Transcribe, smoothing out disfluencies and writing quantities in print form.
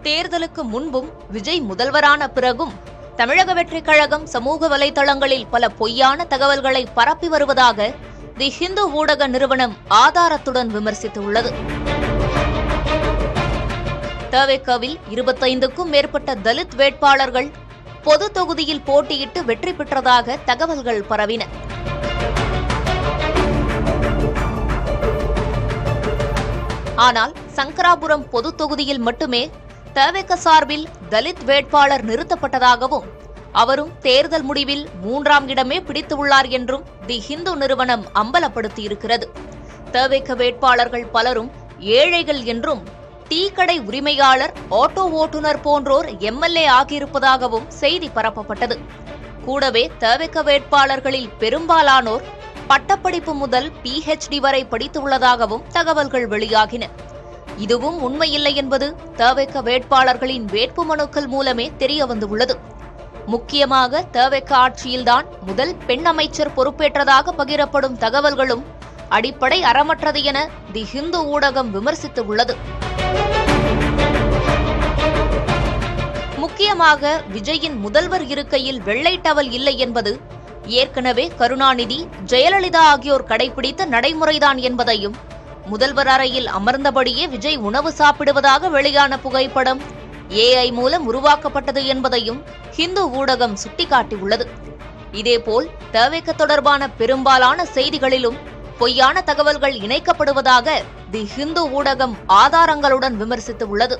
தேர்தலுக்கு முன்பும் விஜய் முதல்வரான பிறகும் தமிழக வெற்றிக் கழகம் சமூக வலைதளங்களில் பல பொய்யான தகவல்களை பரப்பி வருவதாக தி ஹிந்து ஊடக நிறுவனம் ஆதாரத்துடன் விமர்சித்துள்ளது. தவேகாவில் 25க்கும் மேற்பட்ட தலித் வேட்பாளர்கள் பொது தொகுதியில் போட்டியிட்டு வெற்றி பெற்றதாக தகவல்கள் பரவின. ஆனால் சங்கராபுரம் பொது தொகுதியில் மட்டுமே தவேக சார்பில் தலித் வேட்பாளர் நிறுத்தப்பட்டதாகவும் அவரும் தேர்தல் முடிவில் 3ஆம் இடமே பிடித்துள்ளார் என்றும் தி ஹிந்து நிறுவனம் அம்பலப்படுத்தியிருக்கிறது. தவேக வேட்பாளர்கள் பலரும் ஏழைகள் என்றும் டீ கடை உரிமையாளர், ஆட்டோ ஓட்டுநர் போன்றோர் எம்எல்ஏ ஆகியிருப்பதாகவும் செய்தி பரப்பப்பட்டது. கூடவே தவேக வேட்பாளர்களில் பெரும்பாலானோர் பட்டப்படிப்பு முதல் PhD வரை படித்துள்ளதாகவும் தகவல்கள் வெளியாகின. இதுவும் உண்மையில்லை என்பது தவேக வேட்பாளர்களின் வேட்புமனுக்கள் மூலமே தெரியவந்துள்ளது. முக்கியமாக தவேக ஆட்சியில்தான் முதல் பெண் அமைச்சர் பொறுப்பேற்றதாக பகிரப்படும் தகவல்களும் அடிப்படை அறமற்றது என தி ஹிந்து ஊடகம் விமர்சித்துள்ளது. முக்கியமாக விஜயின் முதல்வர் இருக்கையில் வெள்ளை டவல் இல்லை என்பது ஏற்கனவே கருணாநிதி, ஜெயலலிதா ஆகியோர் கடைபிடித்த நடைமுறைதான் என்பதையும், முதல்வர் அறையில் அமர்ந்தபடியே விஜய் உணவு சாப்பிடுவதாக வெளியான புகைப்படம் AI மூலம் உருவாக்கப்பட்டது என்பதையும் ஹிந்து ஊடகம் சுட்டிக்காட்டியுள்ளது. இதேபோல் தவேக தொடர்பான பெரும்பாலான செய்திகளிலும் பொய்யான தகவல்கள் இணைக்கப்படுவதாக தி ஹிந்து ஊடகம் ஆதாரங்களுடன் விமர்சித்துள்ளது.